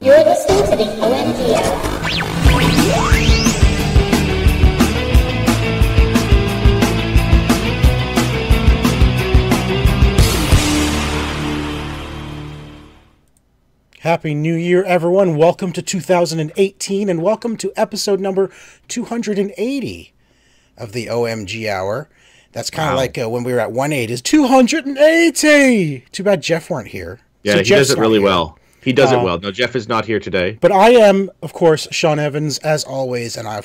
You're listening to the OMG Hour. Happy New Year, everyone. Welcome to 2018, and welcome to episode number 280 of the OMG Hour. That's kind of like when we were at 180. It's 280! Too bad Jeff weren't here. Yeah, So he Jeff's does it not really here. well. He does it well. No, Jeff is not here today. But I am, of course, Sean Evans, as always, and I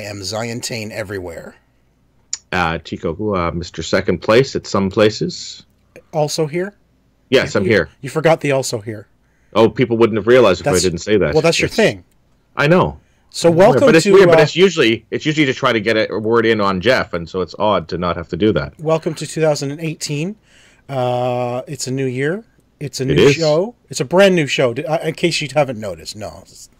am Zion everywhere. Chico, Mr. Second Place at some places. Also here? Yes, I'm here. You forgot the also here. Oh, people wouldn't have realized if I didn't say that. Well, that's your thing. I know. So welcome but it's to... weird, but it's usually to try to get a word in on Jeff, and so it's odd to not have to do that. Welcome to 2018. It's a new year. It's a new show. It's a brand new show. In case you haven't noticed, no, it's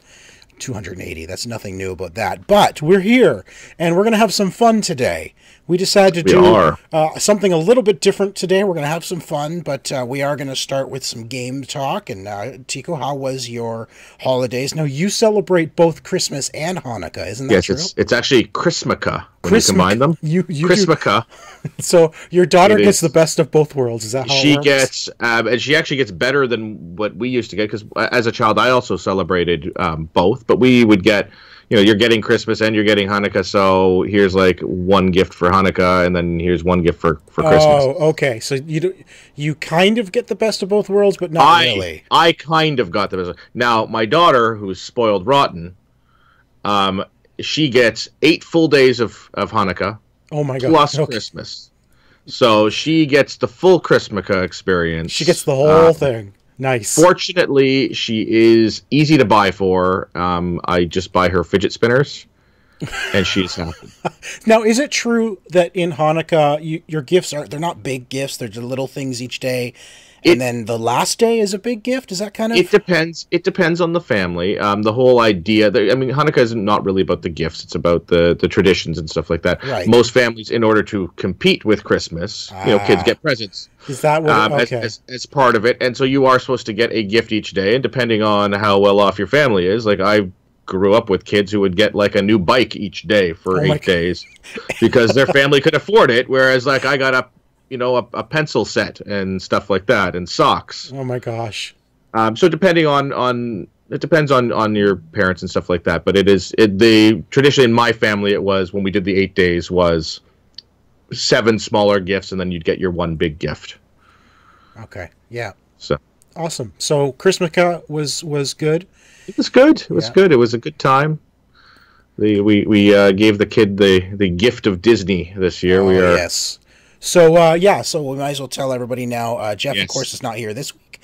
280. That's nothing new about that. But we're here, and we're going to have some fun today. We decided to do something a little bit different today. We're going to have some fun, but we are going to start with some game talk. And Tico, how was your holidays? Now, you celebrate both Christmas and Hanukkah, isn't that true? Yes, it's actually Christmaka when you combine them. You Christmaka. So your daughter gets the best of both worlds. Is that how she it works? gets, and she actually gets better than what we used to get, because as a child I also celebrated both, but we would get, you're getting Christmas and you're getting Hanukkah, so here's like one gift for Hanukkah, and then here's one gift for Christmas. Oh, okay. So you kind of get the best of both worlds, but not really. I kind of got the best. Now, my daughter, who's spoiled rotten, she gets 8 full days of Hanukkah. Oh my God. Plus Christmas. So she gets the full Christmaka experience. She gets the whole thing. Nice. Fortunately, she is easy to buy for. I just buy her fidget spinners, and she's happy. Now, is it true that in Hanukkah, your gifts they're not big gifts, they're just little things each day, and then the last day is a big gift? Is that kind of... It depends. It depends on the family. The whole idea... Hanukkah is not really about the gifts. It's about the traditions and stuff like that. Right. Most families, in order to compete with Christmas, kids get presents. Is that what... Okay. As part of it. And so you are supposed to get a gift each day, and depending on how well off your family is, like I grew up with kids who would get like a new bike each day for 8 days because their family could afford it, whereas like I got a pencil set and stuff like that, and socks. Oh my gosh. So depending on it depends on your parents and stuff like that, but the tradition in my family, it was when we did the 8 days was 7 smaller gifts, and then you'd get your one big gift. Okay. Yeah. So awesome. So Christmaka was good. It was good. It was good. It was a good time. We gave the kid the gift of Disney this year. Yes. So, so we might as well tell everybody now, Jeff, of course, is not here this week.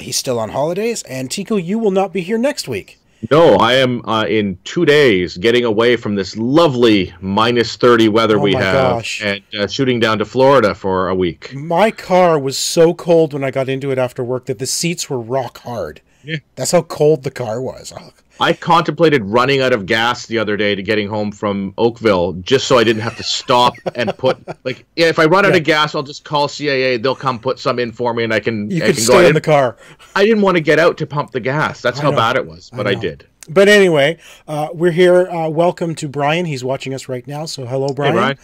He's still on holidays, and Tico, you will not be here next week. No, I am in 2 days getting away from this lovely -30 weather we have and shooting down to Florida for a week. My car was so cold when I got into it after work that the seats were rock hard. Yeah. That's how cold the car was. I contemplated running out of gas the other day to getting home from Oakville just so I didn't have to stop and put if I run out of gas, I'll just call CAA. They'll come put some in for me, and I can stay go in the car. I didn't want to get out to pump the gas. That's how bad it was, but I did. But anyway, we're here. Welcome to Brian. He's watching us right now. So hello, Brian. Hey,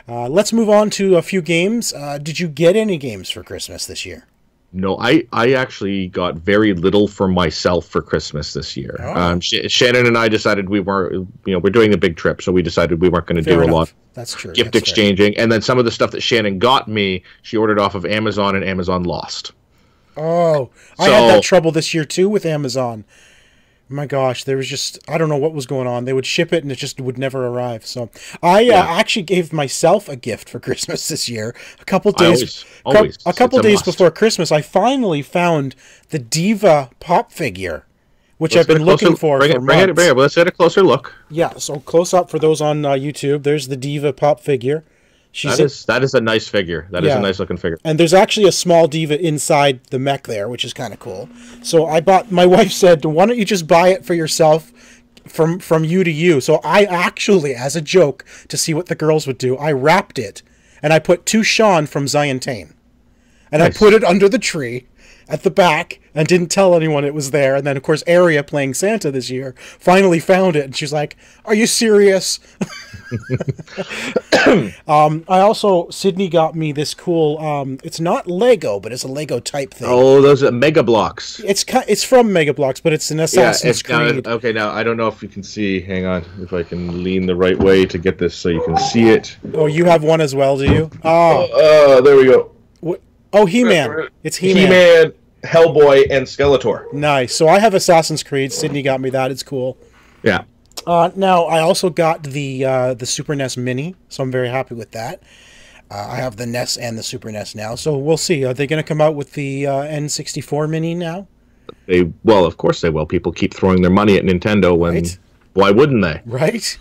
Brian. Let's move on to a few games. Did you get any games for Christmas this year? No, I actually got very little for myself for Christmas this year. Oh. Shannon and I decided we're doing a big trip, so we decided we weren't going to do a lot. That's true. Gift exchanging, and then some of the stuff that Shannon got me, she ordered off of Amazon, and Amazon lost. Oh, I had that trouble this year too with Amazon. My gosh, there was just, I don't know what was going on. They would ship it and it just would never arrive. So I actually gave myself a gift for Christmas this year. A couple days, a couple days before Christmas, I finally found the Diva pop figure, which I've been looking for months. Bring it. Let's get a closer look. Yeah, so close up for those on YouTube. There's the Diva pop figure. That is a nice figure. That is a nice looking figure. And there's actually a small Diva inside the mech there, which is kind of cool. So my wife said, why don't you just buy it for yourself from you to you? So I actually, as a joke, to see what the girls would do, I wrapped it, and I put to Sean from Zion. And nice. I put it under the tree, at the back and didn't tell anyone it was there. And then, of course, Aria, playing Santa this year, finally found it. And she's like, "Are you serious?" I also, Sydney got me this cool, it's not Lego, but it's a Lego type thing. Oh, those are Mega Blocks. It's from Mega Blocks, but it's an Assassin's Creed. Okay, now I don't know if you can see. Hang on, if I can lean the right way to get this so you can see it. Oh, you have one as well, do you? Oh, there we go. Oh, He-Man. It's He-Man. He-Man, Hellboy, and Skeletor. Nice. So I have Assassin's Creed. Sydney got me that. It's cool. Yeah. Now, I also got the Super NES Mini, so I'm very happy with that. I have the NES and the Super NES now, so we'll see. Are they going to come out with the N64 Mini now? Well, of course they will. People keep throwing their money at Nintendo when... Right. Why wouldn't they? Right.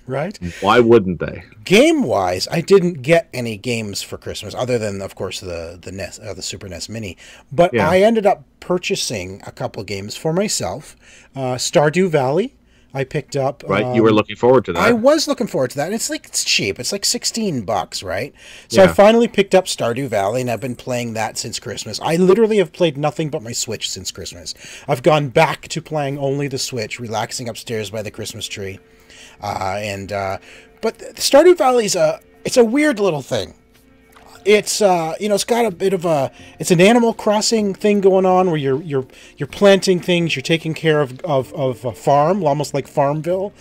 Why wouldn't they? Game-wise, I didn't get any games for Christmas, other than, of course, the NES, the Super NES Mini. But yeah. I ended up purchasing a couple games for myself. Stardew Valley, I picked up. Right, you were looking forward to that. I was looking forward to that. And it's cheap. It's like $16, right? So yeah. I finally picked up Stardew Valley, and I've been playing that since Christmas. I literally have played nothing but my Switch since Christmas. I've gone back to playing only the Switch, relaxing upstairs by the Christmas tree. But Stardew Valley's it's a weird little thing. It's it's got a bit of it's an Animal Crossing thing going on where you're planting things, you're taking care of a farm, almost like Farmville.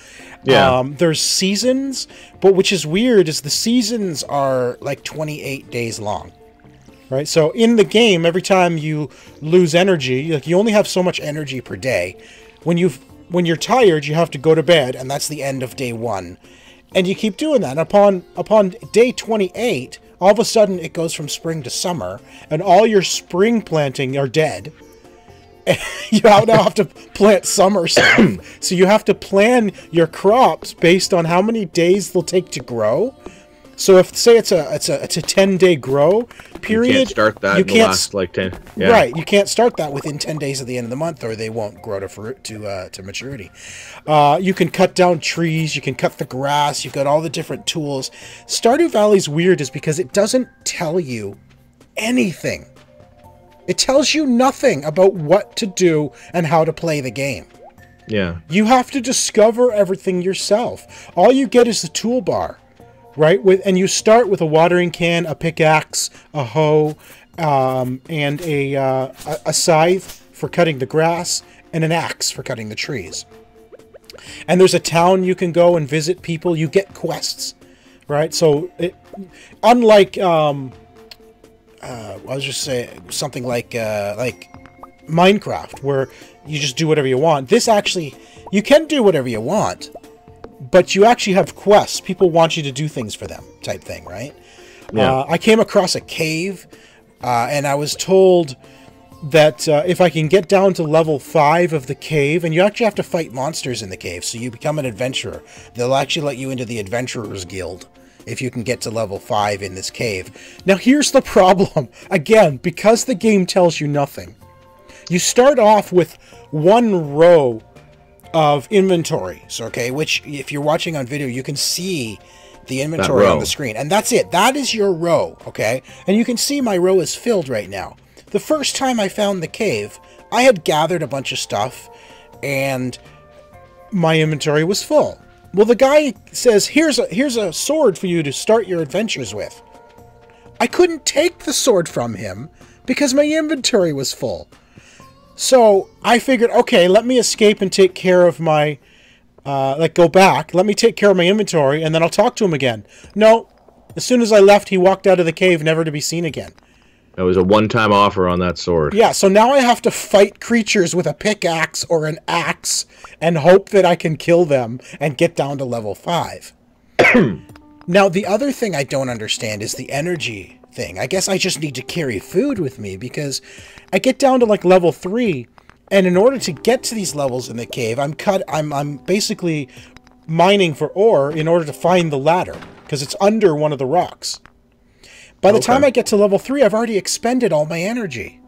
Yeah. There's seasons, but which is weird is the seasons are like 28 days long. Right? So in the game, every time you lose energy, like you only have so much energy per day. When you're tired, you have to go to bed, and that's the end of day 1. And you keep doing that. And upon day 28, all of a sudden it goes from spring to summer, and all your spring planting are dead. And you now have to plant summer stuff. So you have to plan your crops based on how many days they'll take to grow. So if say it's a 10-day grow period, you can't start that in the last like 10. Yeah. Right, you can't start that within 10 days of the end of the month, or they won't grow to fruit to maturity. You can cut down trees, you can cut the grass, you've got all the different tools. Stardew Valley's weird is because it doesn't tell you anything. It tells you nothing about what to do and how to play the game. Yeah. You have to discover everything yourself. All you get is the toolbar. Right, and you start with a watering can, a pickaxe, a hoe, and a scythe for cutting the grass, and an axe for cutting the trees. And there's a town you can go and visit people. You get quests, right? So, unlike, I was just saying something like Minecraft, where you just do whatever you want. This actually, you can do whatever you want. But you actually have quests. People want you to do things for them, type thing, right? Yeah. I came across a cave, and I was told that if I can get down to level 5 of the cave, and you actually have to fight monsters in the cave, so you become an adventurer. They'll actually let you into the Adventurers Guild if you can get to level 5 in this cave. Now, here's the problem. Again, because the game tells you nothing. You start off with one row of inventories, okay, which if you're watching on video, you can see the inventory on the screen, and that's it. That is your row, okay? And you can see my row is filled right now. The first time I found the cave, I had gathered a bunch of stuff, and my inventory was full. Well, the guy says, here's a sword for you to start your adventures with. I couldn't take the sword from him because my inventory was full. So I figured, okay, let me escape and take care of my, go back. Let me take care of my inventory, and then I'll talk to him again. No, as soon as I left, he walked out of the cave, never to be seen again. It was a one-time offer on that sword. Yeah, so now I have to fight creatures with a pickaxe or an axe and hope that I can kill them and get down to level 5. Now, the other thing I don't understand is the energy thing. I guess I just need to carry food with me because I get down to like level 3, and in order to get to these levels in the cave, I'm basically mining for ore in order to find the ladder because it's under one of the rocks. By the time I get to level 3, I've already expended all my energy.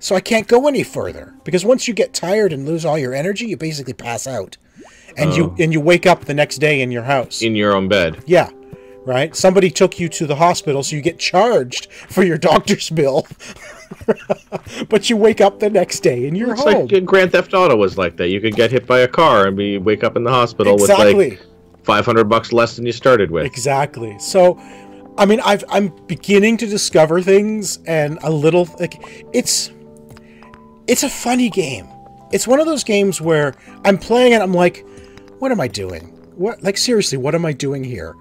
So I can't go any further because once you get tired and lose all your energy, you basically pass out. And you wake up the next day in your house. In your own bed. Yeah. Right? Somebody took you to the hospital, so you get charged for your doctor's bill. But you wake up the next day and you're home. Like Grand Theft Auto was like that. You could get hit by a car and wake up in the hospital with like $500 less than you started with. Exactly. So, I mean, I'm beginning to discover things, and a little like it's a funny game. It's one of those games where I'm playing and I'm like, what am I doing? What, like, seriously, what am I doing here?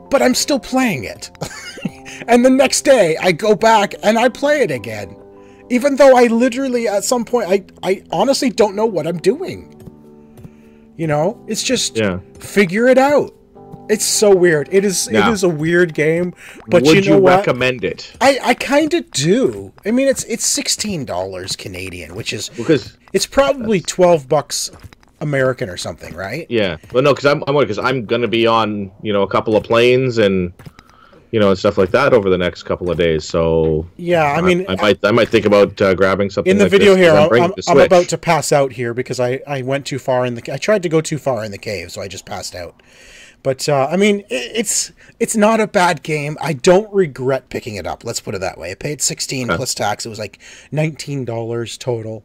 But I'm still playing it. And the next day I go back and I play it again. Even though I literally, at some point, I honestly don't know what I'm doing. You know, it's just figure it out. It's so weird. It is a weird game, but Would you know what? recommend it? I kind of do. I mean, it's $16 Canadian, which is it's probably $12 American or something, right? Yeah. Well, no, because I'm going to be on, a couple of planes and and stuff like that over the next couple of days. So yeah, I mean, I might think about grabbing something in the like video this, here. I'm about to pass out here because I went too far I tried to go too far in the cave, so I just passed out. But I mean, it's not a bad game. I don't regret picking it up. Let's put it that way. I paid $16 plus tax. It was like $19 total.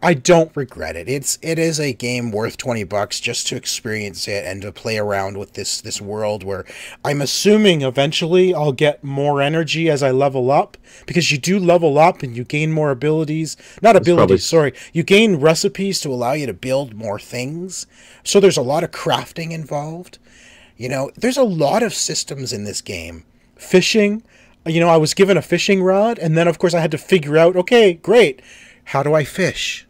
I don't regret it. It is a game worth $20 just to experience it and to play around with this world where I'm assuming eventually I'll get more energy as I level up, because you do level up and you gain more abilities. Not abilities, sorry. You gain recipes to allow you to build more things. So there's a lot of crafting involved. There's a lot of systems in this game. Fishing, I was given a fishing rod, and then of course I had to figure out, okay, great. How do I fish?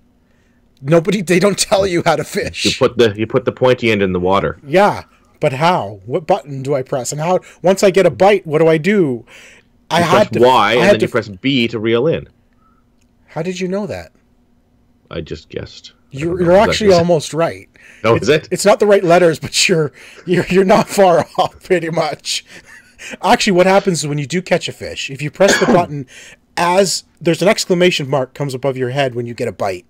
They don't tell you how to fish. You put the pointy end in the water. Yeah, but how? What button do I press? And how? Once I get a bite, what do I do? You press Y, and then you press B to reel in. How did you know that? I just guessed. You're actually almost right. Oh, is it? It's not the right letters, but you're not far off, pretty much. Actually, what happens is when you do catch a fish, if you press the button, as there's an exclamation mark comes above your head when you get a bite,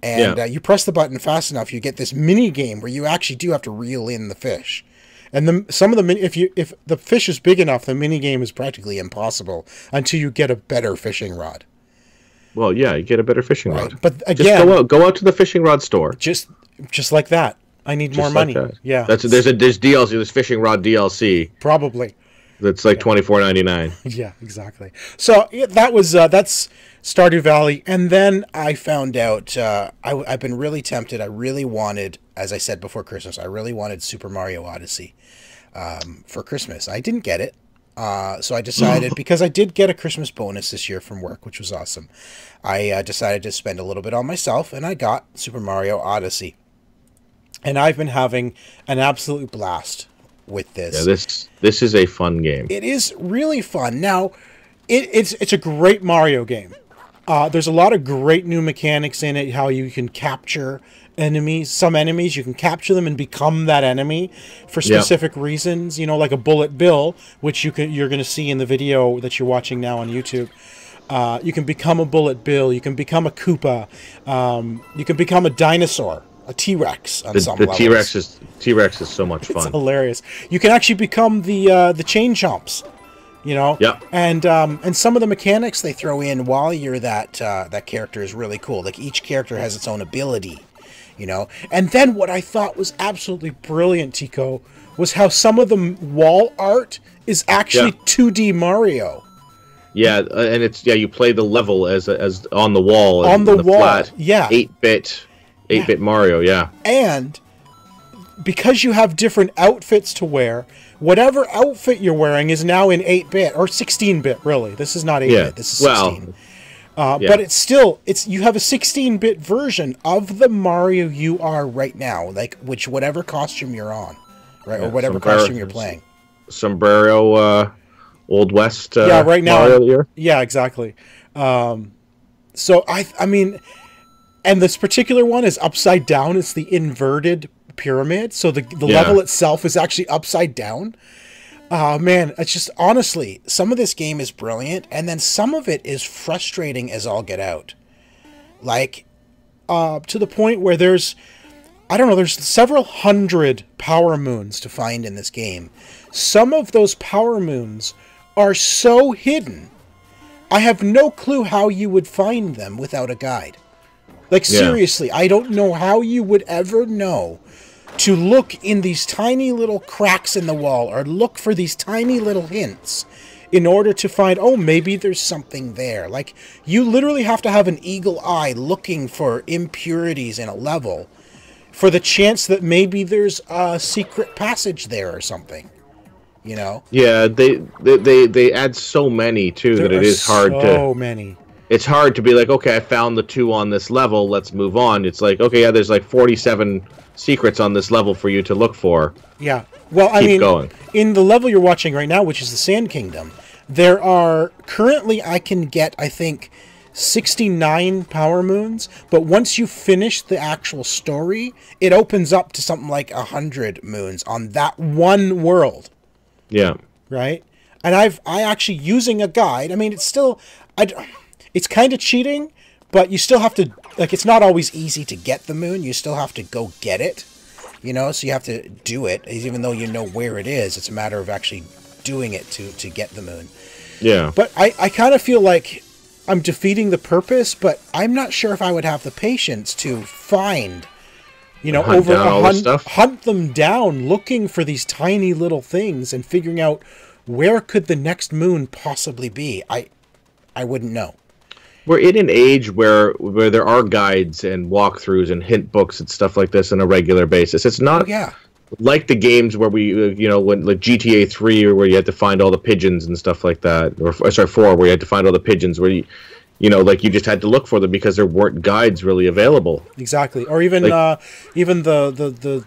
and you press the button fast enough, you get this mini game where you actually do have to reel in the fish. And if the fish is big enough, the mini game is practically impossible until you get a better fishing rod. Well, yeah, you get a better fishing rod. But again, just go out to the fishing rod store. Just like that. I need more money. Like yeah, there's DLC. There's fishing rod DLC. Probably. That's like $24.99. Yeah, exactly. So that's Stardew Valley, and then I found out I've been really tempted. I really wanted, as I said before Christmas, I really wanted Super Mario Odyssey for Christmas. I didn't get it, so I decided, because I did get a Christmas bonus this year from work, which was awesome. I decided to spend a little bit on myself, and I got Super Mario Odyssey, and I've been having an absolute blast with this. Yeah, this is a fun game. It is really fun. Now, it's a great Mario game. There's a lot of great new mechanics in it. How you can capture enemies. Some enemies you can capture them and become that enemy for specific reasons. Like a Bullet Bill, which you're going to see in the video that you're watching now on YouTube. You can become a Bullet Bill. You can become a Koopa. You can become a dinosaur. A T-Rex on some levels. T-Rex is so much fun. It's hilarious. You can actually become the chain chomps, Yeah. And some of the mechanics they throw in while you're that character is really cool. Like each character has its own ability, And then what I thought was absolutely brilliant, Tico, was how some of the wall art is actually 2D Mario. Yeah, and you play the level as on the wall. On the wall, flat, yeah. 8-bit Mario, yeah. And because you have different outfits to wear, whatever outfit you're wearing is now in 8-bit or 16-bit, really. This is not 8-bit, this is 16. But it's still, you have a 16-bit version of the Mario you are right now, like whatever costume you're on, right? Or whatever costume you're playing. Sombrero, Old West right now. Mario year? Yeah, exactly. So, I mean... And this particular one is upside down. It's the inverted pyramid. So the level itself is actually upside down. Man, it's just, honestly, some of this game is brilliant. And then some of it is frustrating as all get out. Like, to the point where there's several hundred power moons to find in this game. Some of those power moons are so hidden I have no clue how you would find them without a guide. Like, seriously, I don't know how you would ever know to look in these tiny little cracks in the wall or look for these tiny little hints in order to find, oh, maybe there's something there. Like, you literally have to have an eagle eye looking for impurities in a level for the chance that maybe there's a secret passage there or something. You know? Yeah, they add so many, too, that it is hard to... so many. It's hard to be like, okay, I found the 2 on this level, let's move on. It's like, okay, yeah, there's like 47 secrets on this level for you to look for. Yeah. Well, I mean, going. In the level you're watching right now, which is the Sand Kingdom, there are currently, I can get, I think, 69 power moons, but once you finish the actual story, it opens up to something like 100 moons on that one world. Yeah. Right? And I actually, using a guide, I mean, it's still, it's kind of cheating, but you still have to, like, it's not always easy to get the moon. You still have to go get it, you know, so you have to do it, even though you know where it is. It's a matter of actually doing it to get the moon. Yeah. But I kind of feel like I'm defeating the purpose, but I'm not sure if I would have the patience to find, you know, hunt them down, looking for these tiny little things and figuring out where could the next moon possibly be. I wouldn't know. We're in an age where there are guides and walkthroughs and hint books and stuff like this on a regular basis. It's not like the games where we, you know, when like GTA 3 or where you had to find all the pigeons and stuff like that, or sorry, 4 where you had to find all the pigeons where you know, like you just had to look for them because there weren't guides really available. Exactly, or even like, even the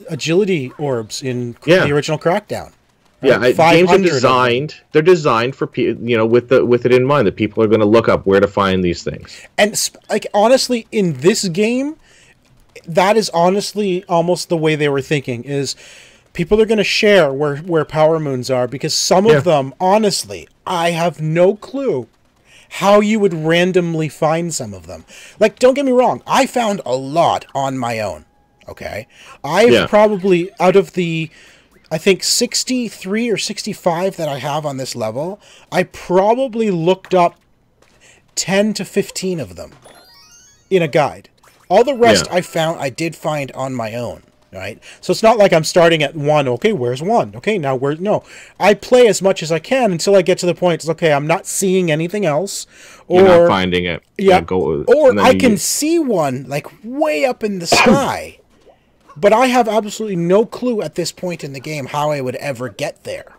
agility orbs in the original Crackdown. Yeah, games are designed. They're designed for you know, with it in mind that people are going to look up where to find these things. And like honestly, in this game, that is honestly almost the way they were thinking. Is people are going to share where power moons are, because some of them, honestly, I have no clue how you would randomly find some of them. Like, don't get me wrong, I found a lot on my own. Okay, I've probably, out of the, I think 63 or 65 that I have on this level, I probably looked up 10 to 15 of them in a guide. All the rest I did find on my own, right? So it's not like I'm starting at 1, okay, where's 1? Okay, now where's, no. I play as much as I can until I get to the point, it's okay, I'm not seeing anything else. Or, you're not finding it. Yeah, or I can see one, like, way up in the sky. But I have absolutely no clue at this point in the game how I would ever get there.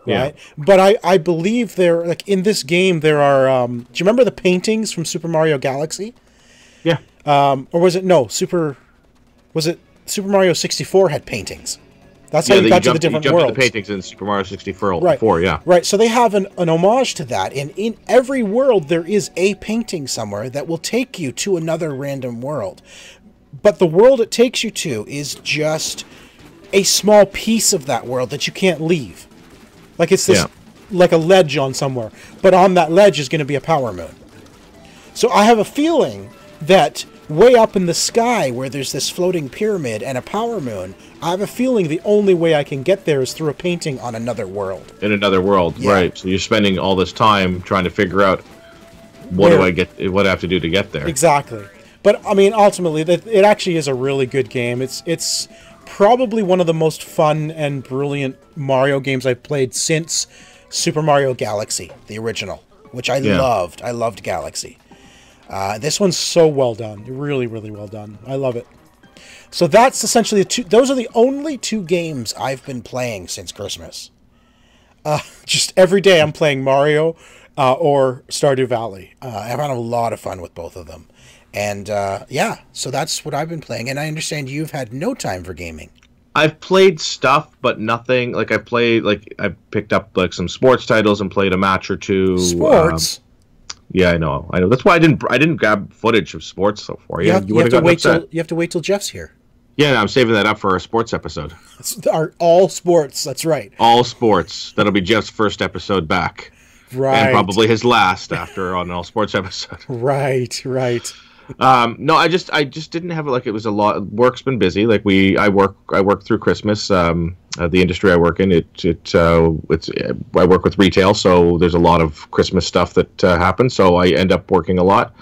Right? But I believe there, like in this game, there are, do you remember the paintings from Super Mario Galaxy? Yeah. Or was it, no, Super Mario 64 had paintings? That's how you got to the different worlds. To the paintings in Super Mario 64, right. Right, so they have an homage to that, and in every world there is a painting somewhere that will take you to another random world. But the world it takes you to is just a small piece of that world that you can't leave. Like it's this, like a ledge on somewhere. But on that ledge is going to be a power moon. So I have a feeling that way up in the sky where there's this floating pyramid and a power moon, I have a feeling the only way I can get there is through a painting on another world. In another world, right. So you're spending all this time trying to figure out what I have to do to get there. Exactly. But, I mean, ultimately, it actually is a really good game. It's probably one of the most fun and brilliant Mario games I've played since Super Mario Galaxy, the original, which I loved. I loved Galaxy. This one's so well done. Really, really well done. I love it. So that's essentially those are the only 2 games I've been playing since Christmas. Just every day I'm playing Mario or Stardew Valley. I've had a lot of fun with both of them. And, so that's what I've been playing. And I understand you've had no time for gaming. I've played stuff, but nothing. Like, I picked up, like, some sports titles and played a match or 2. Sports? Yeah, I know. That's why I didn't grab footage of sports so far. You have to wait till Jeff's here. Yeah, no, I'm saving that up for our sports episode. All sports, that's right. All sports. That'll be Jeff's first episode back. Right. And probably his last after on an all sports episode. Right. No, I just didn't have it. Like, it was a lot. Work's been busy. Like I work through Christmas. the industry I work in, I work with retail, so there's a lot of Christmas stuff that happens. So I end up working a lot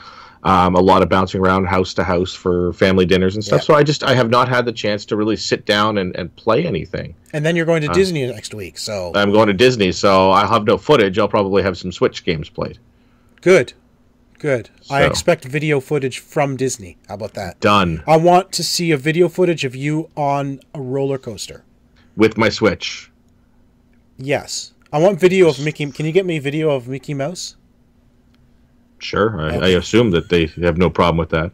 of bouncing around house to house for family dinners and stuff. Yeah. So I have not had the chance to really sit down and play anything. And then you're going to Disney next week, so I'm going to Disney, so I'll have no footage. I'll probably have some Switch games played. Good. Good. So. I expect video footage from Disney. How about that? Done. I want to see a video footage of you on a roller coaster. With my Switch. Yes. I want video of Mickey. Can you get me video of Mickey Mouse? Sure. I assume that they have no problem with that.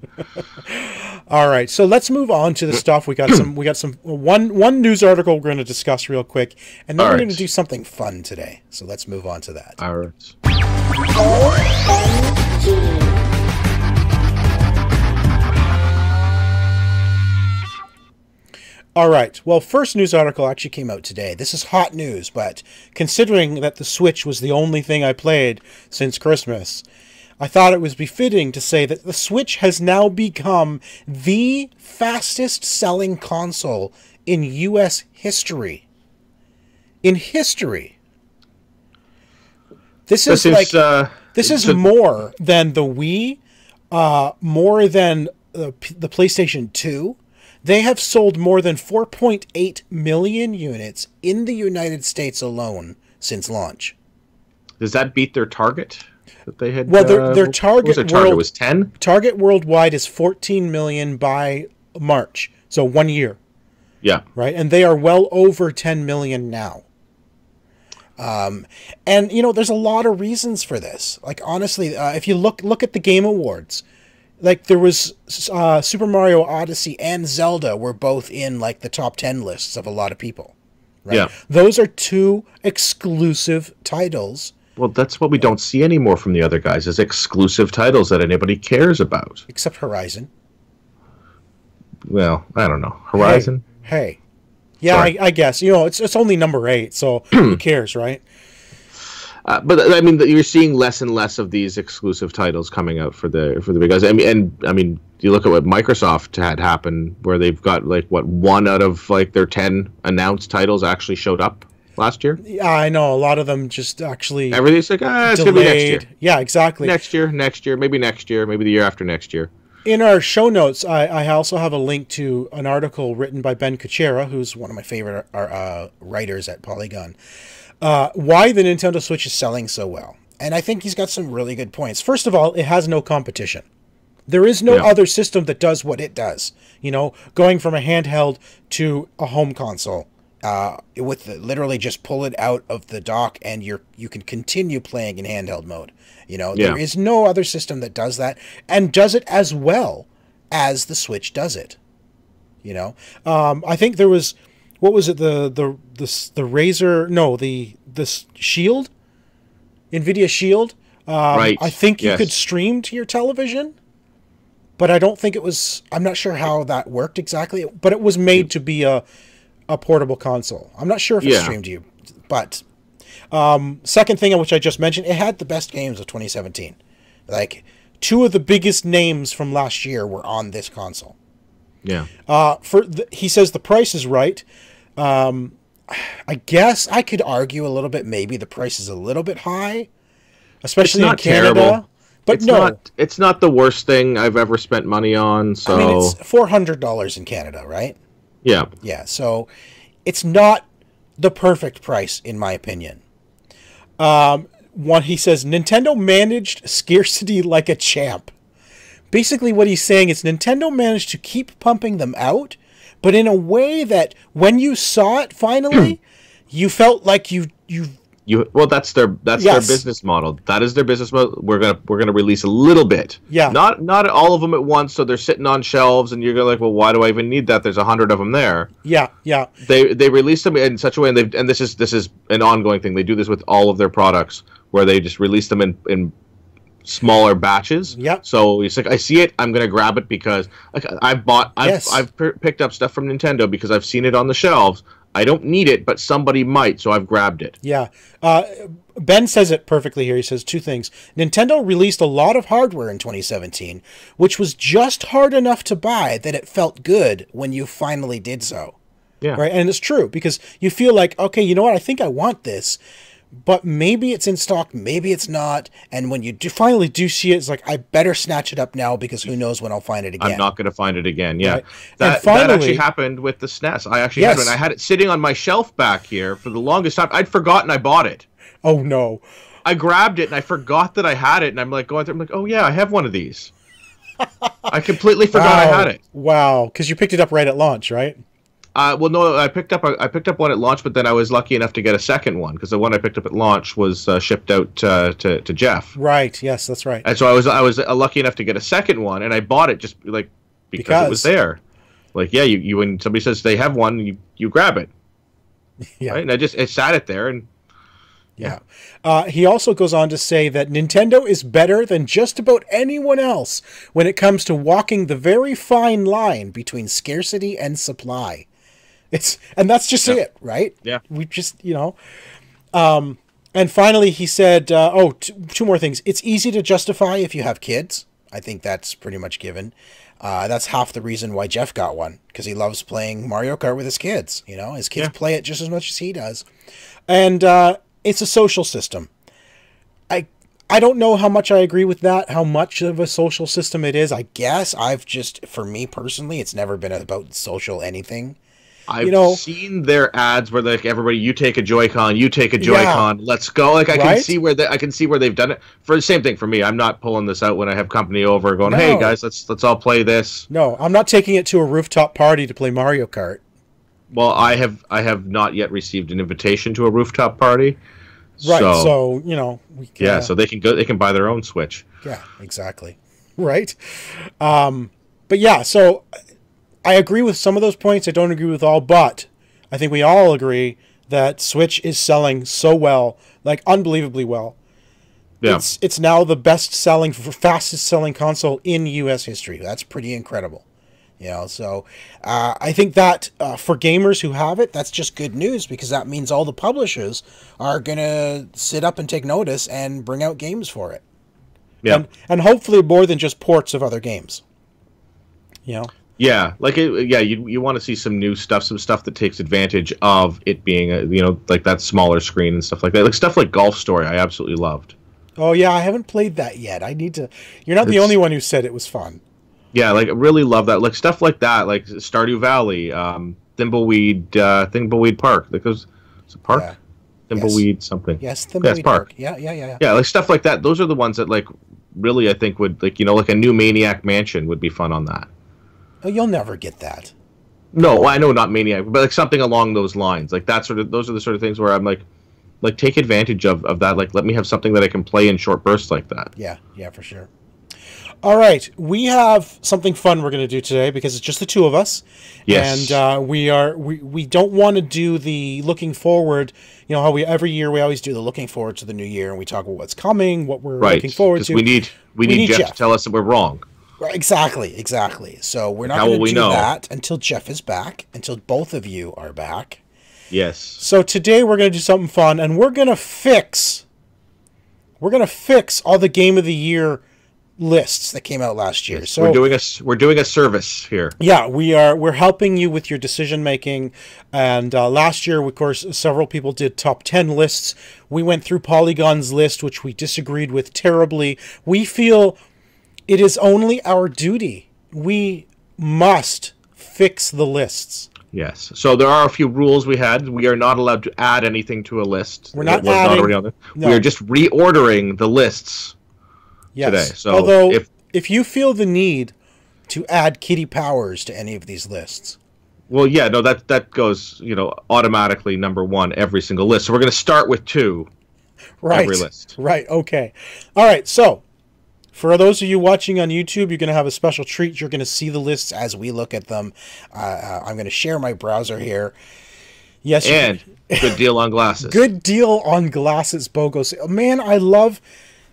All right. So let's move on to the stuff. We got one news article we're going to discuss real quick, and then we're going to do something fun today. So let's move on to that. All right. OMG. All right. Well, first news article actually came out today. This is hot news, but considering that the Switch was the only thing I played since Christmas, I thought it was befitting to say that the Switch has now become the fastest selling console in U.S. history. In history. This is more than the Wii, more than the PlayStation 2. They have sold more than 4.8 million units in the United States alone since launch. Does that beat their target that they had? Well, their target, was 10? Target worldwide is 14 million by March, so 1 year. Yeah. Right? And they are well over 10 million now. And, you know, there's a lot of reasons for this. Like, honestly, if you look at the Game Awards, like, there was Super Mario Odyssey and Zelda were both in, like, the top 10 lists of a lot of people. Right? Yeah. Those are two exclusive titles. Well, that's what we don't see anymore from the other guys, is exclusive titles that anybody cares about. Except Horizon. Well, I don't know. Horizon? Hey. Yeah, I guess. You know, it's only number 8, so who cares, right? But I mean, you're seeing less and less of these exclusive titles coming out for the big guys. I mean, you look at what Microsoft had happen, where they've got like one out of like their 10 announced titles actually showed up last year. Yeah, I know. A lot of them just actually everything's like it's delayed. Gonna be next year. Yeah, exactly. Next year, maybe the year after next year. In our show notes, I also have a link to an article written by Ben Kuchera, who's one of my favorite writers at Polygon. Why the Nintendo Switch is selling so well. And I think he's got some really good points. First of all, it has no competition. There is no other system that does what it does. You know, going from a handheld to a home console. With literally just pull it out of the dock and you can continue playing in handheld mode. You know, there is no other system that does that and does it as well as the Switch does it. You know, I think there was, what was it? The Razer? No, the Shield, NVIDIA Shield. Right. I think you could stream to your television, but I don't think it was. I'm not sure how that worked exactly. But it was made to be a portable console. I'm not sure if it streamed to you, but second thing, which I just mentioned, it had the best games of 2017. Like, two of the biggest names from last year were on this console. Yeah. He says the price is right. I guess I could argue a little bit. Maybe the price is a little bit high, especially in Canada. Terrible. But it's not the worst thing I've ever spent money on. So I mean, it's $400 in Canada, right? Yeah. Yeah. So it's not the perfect price, in my opinion. He says Nintendo managed scarcity like a champ. Basically, what he's saying is Nintendo managed to keep pumping them out, but in a way that when you saw it finally, you felt like well, that's their business model. That is their business model. We're gonna release a little bit. Yeah. Not all of them at once, so they're sitting on shelves, and you're gonna like, well, why do I even need that? There's 100 of them there. Yeah, yeah. They release them in such a way, and this is an ongoing thing. They do this with all of their products, where they just release them in smaller batches. Yep. So it's like, I see it, I'm gonna grab it because like I've picked up stuff from Nintendo because I've seen it on the shelves. I don't need it, but somebody might, so I've grabbed it. Yeah. Ben says it perfectly here. He says two things. Nintendo released a lot of hardware in 2017, which was just hard enough to buy that it felt good when you finally did so. Yeah. Right. And it's true because you feel like, okay, you know what? I think I want this, but maybe it's in stock, maybe it's not. And when you finally do see it, it's like, I better snatch it up now because who knows when I'll find it again. I'm not going to find it again. Yeah. Right? That actually happened with the SNES. I actually had one. I had it sitting on my shelf back here for the longest time. I'd forgotten I bought it. Oh, no. I grabbed it and I forgot that I had it. And I'm like going through, I'm like, oh, yeah, I have one of these. I completely forgot I had it. Wow. Because you picked it up right at launch, right? Well, no, I picked up one at launch, but then I was lucky enough to get a second one because the one I picked up at launch was shipped out to Jeff. Right. Yes, that's right. And so I was lucky enough to get a second one, and I bought it just like because it was there. Like, yeah, you when somebody says they have one, you grab it. Yeah. Right? And I sat it there and. Yeah. He also goes on to say that Nintendo is better than just about anyone else when it comes to walking the very fine line between scarcity and supply. And that's just it, right? Yeah. We just, and finally he said, two more things. It's easy to justify if you have kids. I think that's pretty much given. That's half the reason why Jeff got one, because he loves playing Mario Kart with his kids. His kids play it just as much as he does. And, it's a social system. I don't know how much I agree with that, how much of a social system it is. I guess for me personally, it's never been about social anything. I've seen their ads where like everybody, you take a Joy-Con, you take a Joy-Con, let's go. Like I can see where they've done it. For the same thing for me, I'm not pulling this out when I have company over, going, hey guys, let's all play this. No, I'm not taking it to a rooftop party to play Mario Kart. Well, I have not yet received an invitation to a rooftop party. Right. So so they can go. They can buy their own Switch. Yeah, exactly. Right. But yeah, so I agree with some of those points. I don't agree with all, but I think we all agree that Switch is selling so well, like unbelievably well. Yeah. It's now the fastest selling console in U.S. history. That's pretty incredible. So I think that for gamers who have it, that's just good news because that means all the publishers are going to sit up and take notice and bring out games for it. Yeah. And hopefully more than just ports of other games. Yeah, you want to see some new stuff, some stuff that takes advantage of it being, like that smaller screen and stuff like that. Like stuff like Golf Story, I absolutely loved. Oh, yeah, I haven't played that yet. I need to. You're not the only one who said it was fun. Yeah, like I really love that. Like stuff like that, like Stardew Valley, Thimbleweed Park. Like it's a park, yeah. Thimbleweed something. Yes, Thimbleweed Park. Yeah. Yeah, like stuff like that. Those are the ones that like really I think would like like a new Maniac Mansion would be fun on that. Oh, you'll never get that. No, well, I know not Maniac, but like something along those lines. Like those are the sort of things where I'm like take advantage of that. Like let me have something that I can play in short bursts like that. Yeah, for sure. All right, we have something fun we're going to do today because it's just the two of us. Yes. And we don't want to do the looking forward. How every year we always do the looking forward to the new year, and we talk about what's coming, what we're looking forward to. We need Jeff to tell us that we're wrong. Right, exactly. So we're not going to do that until Jeff is back, until both of you are back. Yes. So today we're going to do something fun, and we're going to fix all the Game of the Year lists that came out last year. Yes, so we're doing a service here. Yeah, we're helping you with your decision making. And last year, of course, several people did top 10 lists. We went through Polygon's list, which we disagreed with terribly. We feel it is only our duty. We must fix the lists. Yes. So there are a few rules we had. We are not allowed to add anything to a list. We're not adding. Not already on there. No. We are just reordering the lists. Yes. Today. So although if you feel the need to add Kitty Powers to any of these lists. Well, yeah, no, that goes, automatically number one every single list. So we're going to start with 2 every list. Right, okay. All right, so for those of you watching on YouTube, you're going to have a special treat. You're going to see the lists as we look at them. I'm going to share my browser here. Yes, and good deal on glasses. Good deal on glasses, BOGO. Man, I love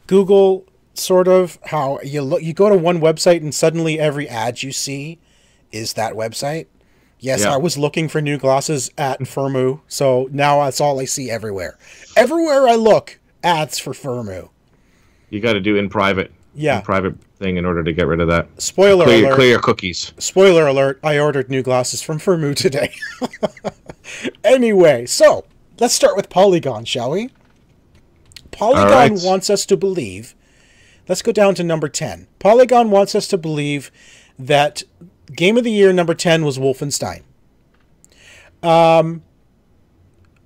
Google. Sort of how you go to one website and suddenly every ad you see is that website. Yes, yeah. I was looking for new glasses at Firmoo, so now that's all I see everywhere. Everywhere I look, ads for Firmoo. You got to do in private. Yeah. private thing in order to get rid of that. Spoiler alert. Clear your cookies. Spoiler alert, I ordered new glasses from Firmoo today. Anyway, so, let's start with Polygon, shall we? Polygon wants us to believe... Let's go down to number 10. Polygon wants us to believe that Game of the Year number 10 was Wolfenstein.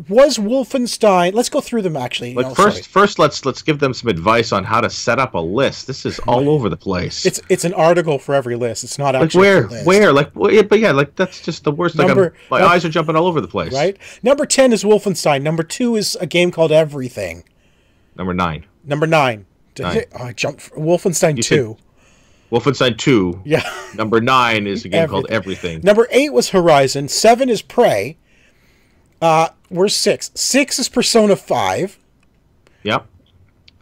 Was Wolfenstein... Let's go through them, actually. But first, let's give them some advice on how to set up a list. This is all over the place. It's an article for every list. It's not actually a list. Where? But yeah, that's just the worst. My eyes are jumping all over the place. Right? Number 10 is Wolfenstein. Number 2 is a game called Everything. Number 9. Number 9. I jumped. Weolfenstein 2. Wolfenstein 2. Yeah. Number 9 is a game called Everything. Number 8 was Horizon. 7 is Prey. Where's 6? 6 is Persona 5. Yep.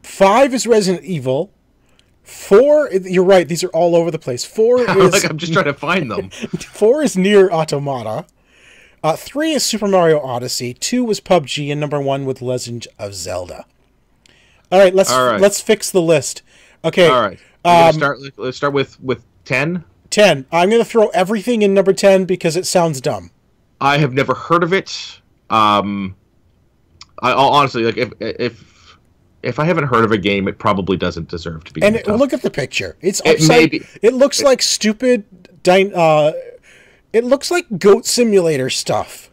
5 is Resident Evil. 4, you're right, these are all over the place. 4 is... I'm just trying to find them. 4 is Nier Automata. 3 is Super Mario Odyssey. 2 was PUBG. And number 1 with Legend of Zelda. All right, let's fix the list. Okay. All right. Let's start with 10. 10. I'm going to throw everything in number 10 because it sounds dumb. I have never heard of it. I honestly, like, if I haven't heard of a game, it probably doesn't deserve to be. And look at the picture. It's upside. It looks like stupid. It looks like Goat Simulator stuff.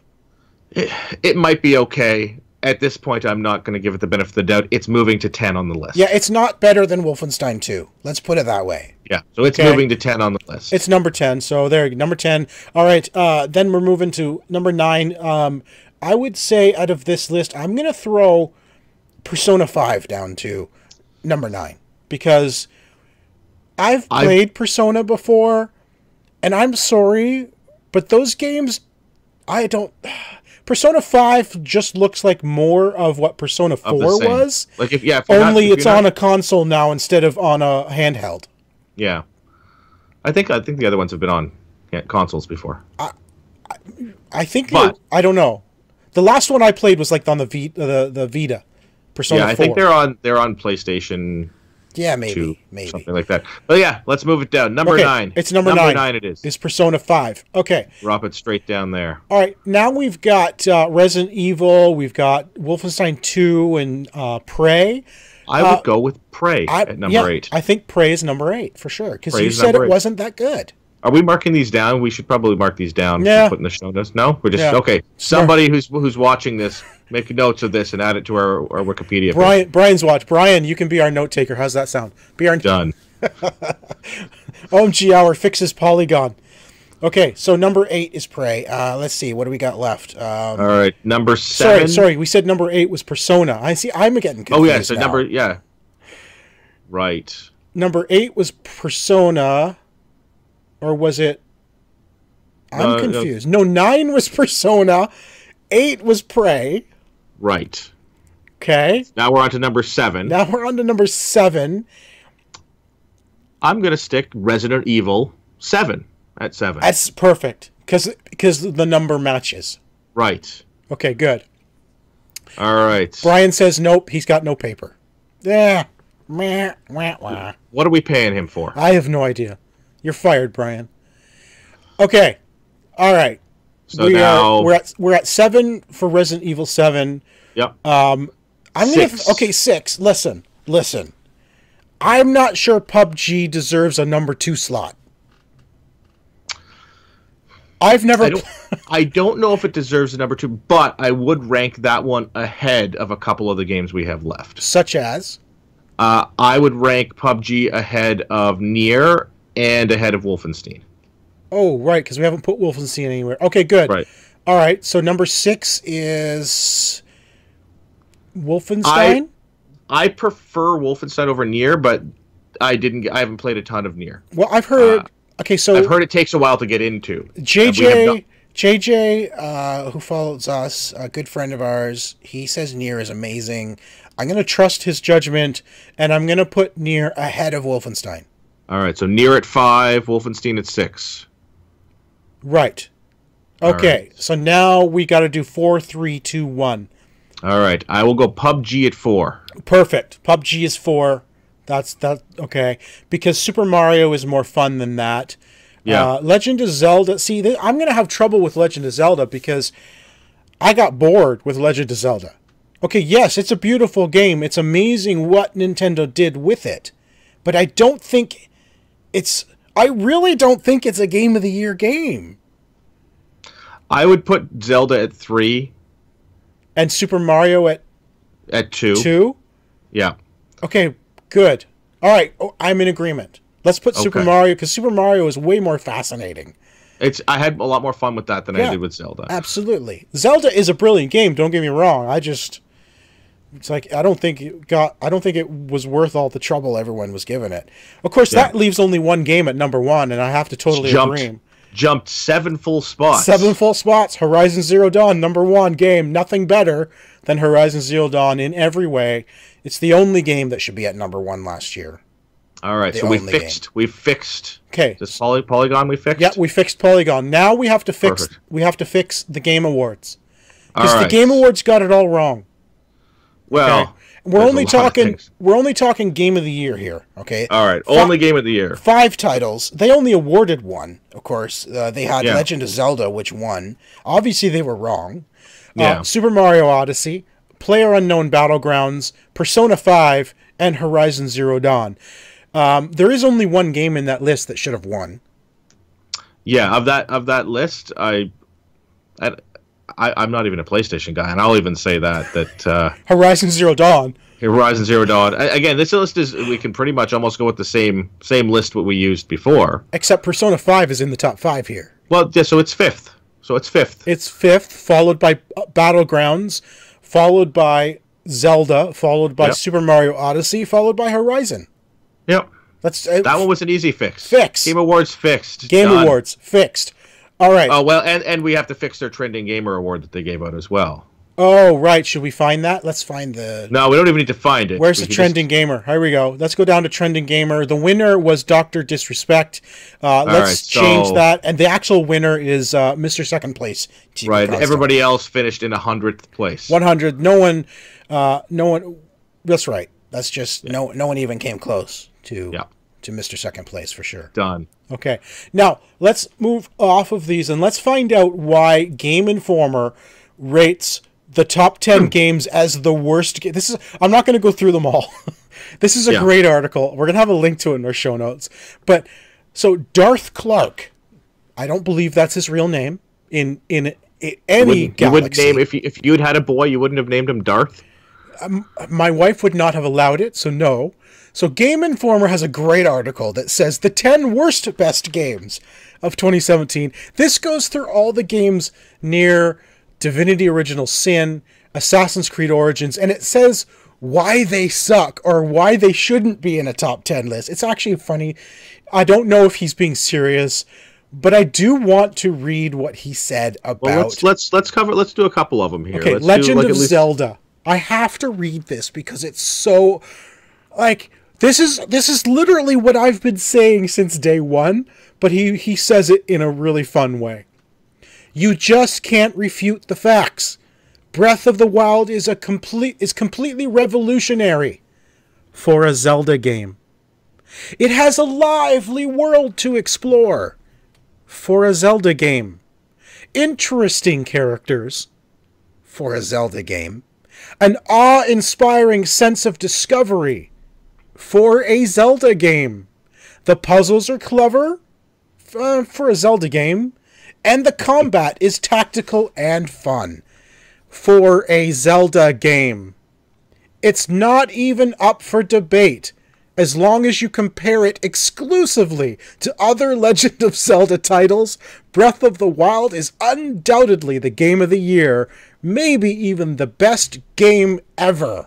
It might be okay. At this point, I'm not going to give it the benefit of the doubt. It's moving to 10 on the list. Yeah, it's not better than Wolfenstein 2. Let's put it that way. Yeah, so it's moving to 10 on the list. It's number 10, so there, number 10. All right, then we're moving to number 9. I would say out of this list, I'm going to throw Persona 5 down to number 9. Because I've played Persona before, and I'm sorry, but those games, I don't... Persona 5 just looks like more of what Persona 4 was. Like only it's on a console now instead of on a handheld. Yeah. I think the other ones have been on consoles before. I think I don't know. The last one I played was like on the Vita. Persona 4. I think they're on PlayStation. Yeah, maybe something like that. But yeah, let's move it down. Number 9. It's number 9. Number 9 it is. It's Persona 5. Okay. Drop it straight down there. All right. Now we've got Resident Evil. We've got Wolfenstein 2 and Prey. I would go with Prey at number 8. I think Prey is number 8 for sure because you said it wasn't that good. Are we marking these down? We should probably mark these down. Yeah. Put in the show notes. No, we're just okay. Somebody who's watching this, make notes of this and add it to our Wikipedia page. Brian's watch. Brian, you can be our note taker. How's that sound? Be our done. OMG Hour fixes Polygon. Okay, so number 8 is Prey. Let's see, what do we got left? All right, number 7. Sorry, we said number 8 was Persona. I'm getting confused. Oh yeah, so now. Right. Number 8 was Persona. Or was it... I'm confused. No, 9 was Persona. 8 was Prey. Right. Okay. Now we're on to number 7. Now we're on to number 7. I'm going to stick Resident Evil 7 at 7. That's perfect. Because the number matches. Right. Okay, good. All right. Brian says nope, he's got no paper. Yeah. What are we paying him for? I have no idea. You're fired, Brian. Okay. All right. So now we're at 7 for Resident Evil 7. Yep. I'm 6. Okay, 6. Listen. I'm not sure PUBG deserves a number 2 slot. I don't know if it deserves a number 2, but I would rank that one ahead of a couple of the games we have left. Such as? I would rank PUBG ahead of Nier and ahead of Wolfenstein. Oh, right, because we haven't put Wolfenstein anywhere. Okay, good. Right. All right, so number 6 is Wolfenstein? I prefer Wolfenstein over Nier, but I haven't played a ton of Nier. Well, I've heard... okay, so... I've heard it takes a while to get into. JJ, who follows us, a good friend of ours, he says Nier is amazing. I'm going to trust his judgment, and I'm going to put Nier ahead of Wolfenstein. All right, so Nier at 5, Wolfenstein at 6. Right. Okay, so now we got to do 4, 3, 2, 1. All right, I will go PUBG at 4. Perfect. PUBG is 4. Okay, because Super Mario is more fun than that. Yeah. Legend of Zelda. See, I'm gonna have trouble with Legend of Zelda because I got bored with Legend of Zelda. Okay, yes, it's a beautiful game. It's amazing what Nintendo did with it, but I don't think it's. I really don't think it's a Game of the Year game. I would put Zelda at 3. And Super Mario at 2. 2? Yeah. Okay, good. All right, I'm in agreement. Let's put Super Mario, because Super Mario is way more fascinating. I had a lot more fun with that than I did with Zelda. Absolutely. Zelda is a brilliant game, don't get me wrong. It's like I don't think it was worth all the trouble everyone was giving it. Of course, that leaves only one game at number 1, and I have to totally agree. Jumped 7 full spots. 7 full spots. Horizon Zero Dawn, number 1 game. Nothing better than Horizon Zero Dawn in every way. It's the only game that should be at number 1 last year. All right, so we fixed. Okay, this Polygon we fixed. Yeah, we fixed Polygon. Now we have to fix. Perfect. We have to fix the Game Awards because the Game Awards got it all wrong. Well, okay? We're only talking Game of the Year here. Okay. All right, only Game of the Year. 5 titles. They only awarded 1. Of course, they had Legend of Zelda, which won. Obviously, they were wrong. Super Mario Odyssey, PlayerUnknown Battlegrounds, Persona 5, and Horizon Zero Dawn. There is only one game in that list that should have won. Yeah, of that list, I'm not even a PlayStation guy, and I'll even say that Horizon Zero Dawn. Horizon Zero Dawn. Again, this list we can pretty much almost go with the same list what we used before. Except Persona 5 is in the top 5 here. Well, yeah, so it's fifth. It's fifth, followed by Battlegrounds, followed by Zelda, followed by Super Mario Odyssey, followed by Horizon. Yep. That one was an easy fix. Game Awards fixed. Awards fixed. All right. Oh, well, and we have to fix their Trending Gamer Award that they gave out as well. Oh, right. Should we find that? Let's find the... No, we don't even need to find it. Where's the Trending Gamer? Here we go. Let's go down to Trending Gamer. The winner was Dr. Disrespect. Let's change that. And the actual winner is Mr. Second Place. Right. Everybody else finished in 100th place. 100. No one... That's right. That's just... No one even came close to Mr. Second Place, for sure. Done. Okay. Now, let's move off of these and let's find out why Game Informer rates the top 10 games as the worst. I'm not going to go through them all. This is a great article. We're going to have a link to it in our show notes. But so Darth Clark, I don't believe that's his real name in any galaxy. You wouldn't name if you'd had a boy, you wouldn't have named him Darth. My wife would not have allowed it, so no. So Game Informer has a great article that says the 10 worst best games of 2017. This goes through all the games near Divinity Original Sin, Assassin's Creed Origins, and it says why they suck or why they shouldn't be in a top 10 list. It's actually funny. I don't know if he's being serious, but I do want to read what he said about... Well, let's do a couple of them here. Okay, Legend of Zelda. I have to read this because it's so... Like, this is literally what I've been saying since day one, but he says it in a really fun way. You just can't refute the facts. Breath of the Wild is completely revolutionary for a Zelda game. It has a lively world to explore for a Zelda game. Interesting characters for a Zelda game. An awe-inspiring sense of discovery for a Zelda game. The puzzles are clever for a Zelda game. And the combat is tactical and fun for a Zelda game. It's not even up for debate as long as you compare it exclusively to other Legend of Zelda titles. Breath of the Wild is undoubtedly the game of the year, maybe even the best game ever.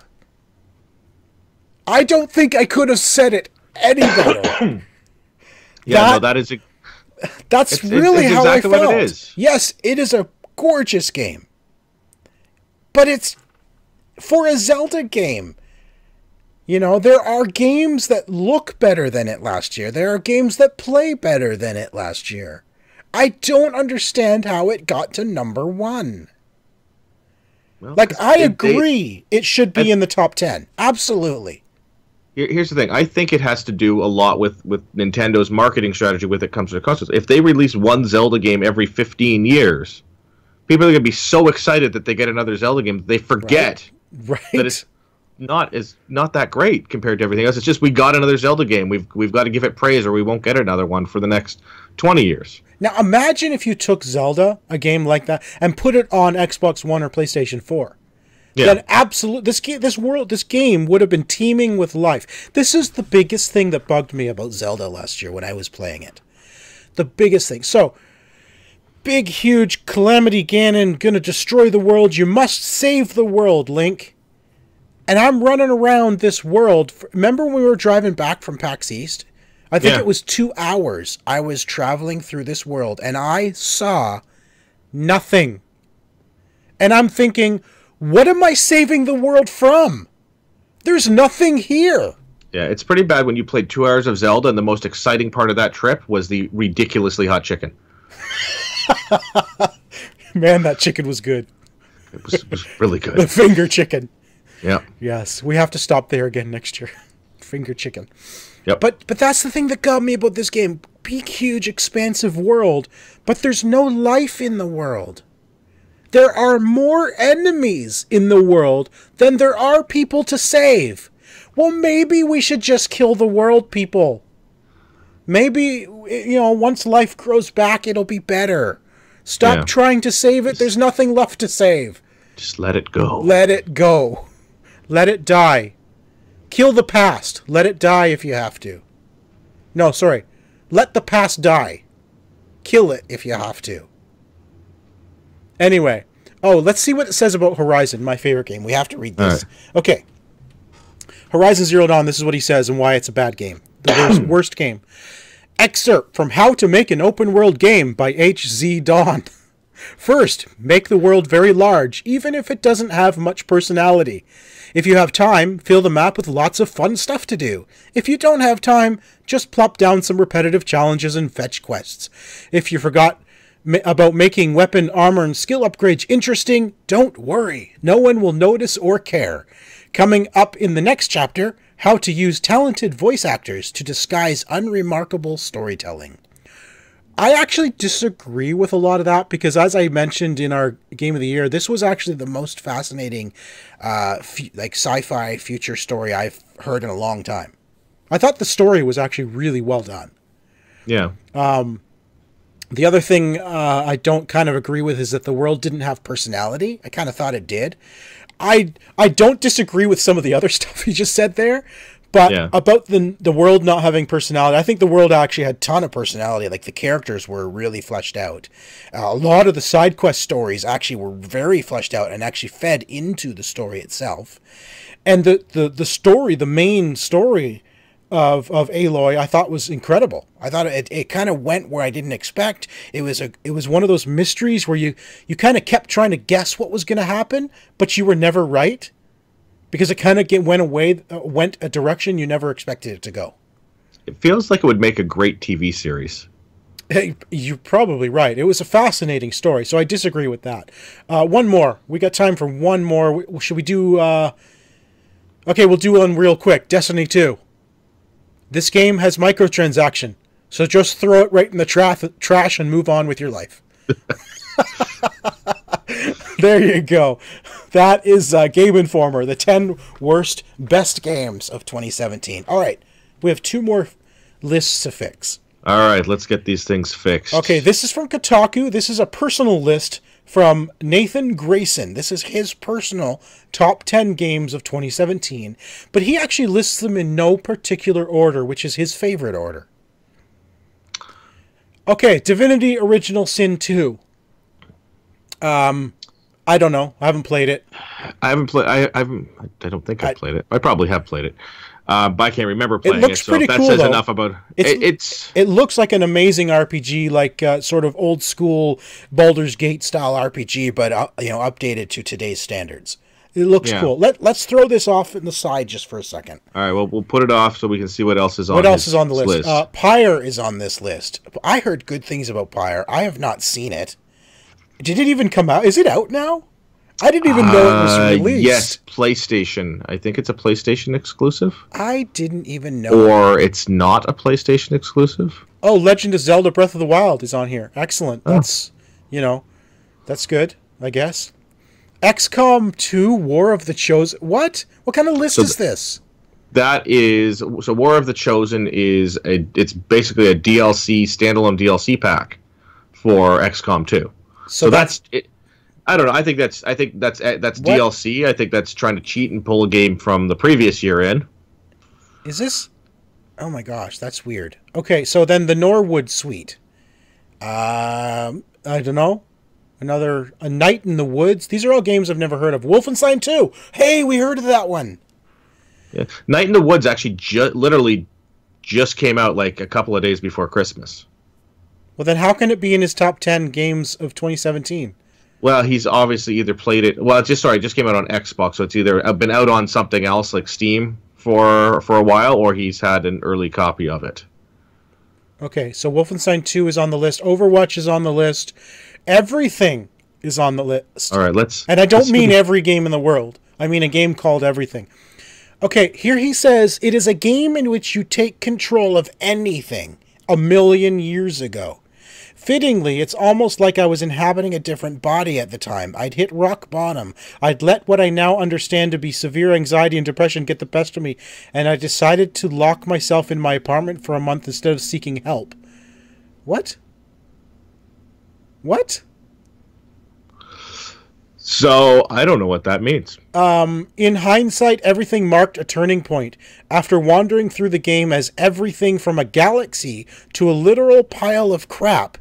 I don't think I could have said it any better. That's really how I felt. What it is. Yes, it is a gorgeous game. But it's for a Zelda game. You know, there are games that look better than it last year. There are games that play better than it last year. I don't understand how it got to number 1. Well, I agree it should be in the top 10. Absolutely. Here's the thing. I think it has to do a lot with Nintendo's marketing strategy when it comes to consoles. If they release one Zelda game every 15 years, people are going to be so excited that they get another Zelda game that they forget that it's not that great compared to everything else. It's just we got another Zelda game. We've got to give it praise or we won't get another one for the next 20 years. Now imagine if you took Zelda, a game like that, and put it on Xbox One or PlayStation 4. Yeah. Then this game would have been teeming with life. This is the biggest thing that bugged me about Zelda last year when I was playing it. The biggest thing. So, big, huge Calamity Ganon gonna destroy the world. You must save the world, Link. And I'm running around this world. Remember when we were driving back from PAX East? I think it was 2 hours I was traveling through this world, and I saw nothing. And I'm thinking, what am I saving the world from? There's nothing here. Yeah, it's pretty bad when you played 2 hours of Zelda and the most exciting part of that trip was the ridiculously hot chicken. Man, that chicken was good. It was really good. The finger chicken. Yeah. Yes, we have to stop there again next year. Finger chicken. Yep. But that's the thing that got me about this game. Big, huge, expansive world, but there's no life in the world. There are more enemies in the world than there are people to save. Well, maybe we should just kill the world, people. Maybe, once life grows back, it'll be better. Stop trying to save it. There's nothing left to save. Just let it go. Let it go. Let it die. Kill the past. Let it die if you have to. No, sorry. Let the past die. Kill it if you have to. Anyway, let's see what it says about Horizon, my favorite game. We have to read this. Right. Okay. Horizon Zero Dawn, this is what he says and why it's a bad game. The worst game. Excerpt from How to Make an Open World Game by H.Z. Dawn. First, make the world very large, even if it doesn't have much personality. If you have time, fill the map with lots of fun stuff to do. If you don't have time, just plop down some repetitive challenges and fetch quests. If you forgot about making weapon, armor, and skill upgrades interesting, don't worry. No one will notice or care. Coming up in the next chapter, how to use talented voice actors to disguise unremarkable storytelling. I actually disagree with a lot of that because, as I mentioned in our Game of the Year, this was actually the most fascinating sci-fi future story I've heard in a long time. I thought the story was actually really well done. Yeah. The other thing I don't kind of agree with is that the world didn't have personality. I kind of thought it did. I don't disagree with some of the other stuff he just said there, but about the world not having personality, I think the world actually had a ton of personality. Like, the characters were really fleshed out. A lot of the side quest stories actually were very fleshed out and actually fed into the story itself. And the story, the main story of Aloy, I thought was incredible. I thought it kind of went where I didn't expect. It was one of those mysteries where you kind of kept trying to guess what was going to happen, but you were never right because it kind of went a direction you never expected it to go. It feels like it would make a great TV series. Hey, you're probably right. It was a fascinating story, so I disagree with that. One more. We got time for one more. Should we do... Okay, we'll do one real quick. Destiny 2. This game has microtransaction, so just throw it right in the trash and move on with your life. There you go. That is Game Informer, the 10 worst best games of 2017. All right, we have 2 more lists to fix. All right, let's get these things fixed. Okay, this is from Kotaku. This is a personal list from Nathan Grayson. This is his personal top 10 games of 2017, but he actually lists them in no particular order, which is his favorite order. Okay, Divinity Original Sin 2. I don't know. I haven't played it. I don't think I played it. I probably have played it. But I can't remember playing it. So that says enough about it. It looks like an amazing RPG, like sort of old school Baldur's Gate style RPG, but updated to today's standards. It looks cool. Let's throw this off in the side just for a second. All right. Well, we'll put it off so we can see what else is on. What else is on the list? Pyre is on this list. I heard good things about Pyre. I have not seen it. Did it even come out? Is it out now? I didn't even know it was released. Yes, PlayStation. I think it's a PlayStation exclusive. I didn't even know. Or it's not a PlayStation exclusive. Oh, Legend of Zelda Breath of the Wild is on here. Excellent. That's, that's good, I guess. XCOM 2 War of the Chosen. What? What kind of list is this? That is... So War of the Chosen is... It's basically a DLC, standalone DLC pack for XCOM 2. So that's... I don't know. I think that's DLC. I think that's trying to cheat and pull a game from the previous year in. Is this? Oh my gosh, that's weird. Okay, so then the Norwood Suite. I don't know. A Night in the Woods. These are all games I've never heard of. Wolfenstein 2. Hey, we heard of that one. Yeah, Night in the Woods actually literally just came out like a couple of days before Christmas. Well, then how can it be in his top 10 games of 2017? Well, he's obviously either played it. Well, it just came out on Xbox, so it's either been out on something else like Steam for a while, or he's had an early copy of it. Okay, so Wolfenstein 2 is on the list. Overwatch is on the list. Everything is on the list. All right, let's. And I don't mean every game in the world. I mean a game called Everything. Okay, here he says it is a game in which you take control of anything 1,000,000 years ago. Fittingly, it's almost like I was inhabiting a different body at the time. I'd hit rock bottom. I'd let what I now understand to be severe anxiety and depression get the best of me, and I decided to lock myself in my apartment for a month instead of seeking help. What? What? So, I don't know what that means. In hindsight, everything marked a turning point. After wandering through the game as everything from a galaxy to a literal pile of crap,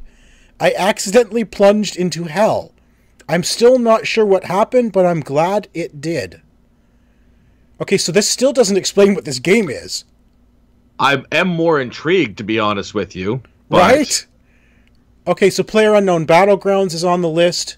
I accidentally plunged into hell. I'm still not sure what happened, but I'm glad it did. Okay, so this still doesn't explain what this game is. I am more intrigued, to be honest with you. But... Right? Okay, so PlayerUnknown Battlegrounds is on the list.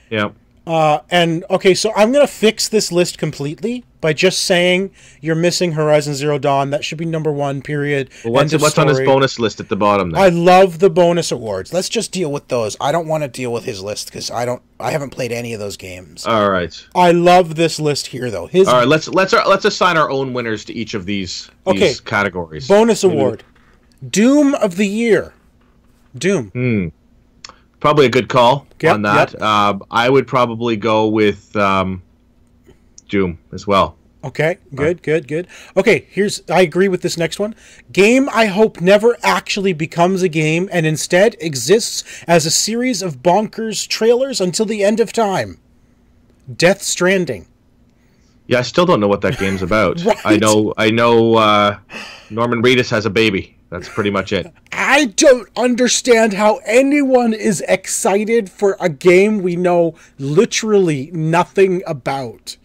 Yeah. Okay, so I'm going to fix this list completely by just saying you're missing Horizon Zero Dawn. That should be #1, period. Well, what's on his bonus list at the bottom then? I love the bonus awards. Let's just deal with those. I don't want to deal with his list because I haven't played any of those games. All right. I love this list here though. All right, let's assign our own winners to each of these categories. Bonus award. Doom of the Year. Doom. Probably a good call on that. Yep. I would probably go with Doom as well. Okay, good. Okay, I agree with this next one. Game I hope never actually becomes a game and instead exists as a series of bonkers trailers until the end of time. Death Stranding. Yeah, I still don't know what that game's about. Right? I know Norman Reedus has a baby. That's pretty much it. I don't understand how anyone is excited for a game we know literally nothing about.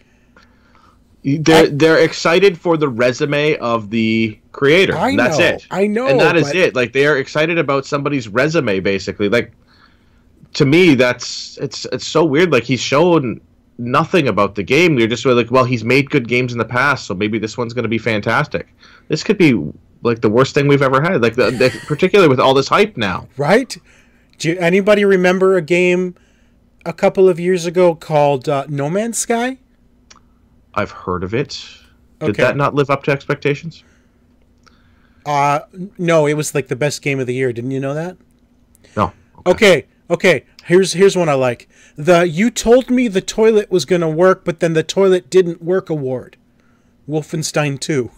They're excited for the resume of the creator. That's it. I know. And that is it. Like, they are excited about somebody's resume, basically. Like, to me, it's so weird. Like, he's shown nothing about the game. You're just really like, well, he's made good games in the past, so maybe this one's going to be fantastic. This could be like the worst thing we've ever had. Like, particularly with all this hype now. Right? Do anybody remember a game a couple of years ago called No Man's Sky? I've heard of it. Did that not live up to expectations? No, it was like the best game of the year. Didn't you know that? No. Okay. Here's one I like. The You Told Me the Toilet Was Gonna Work, but then the toilet didn't work award. Wolfenstein 2.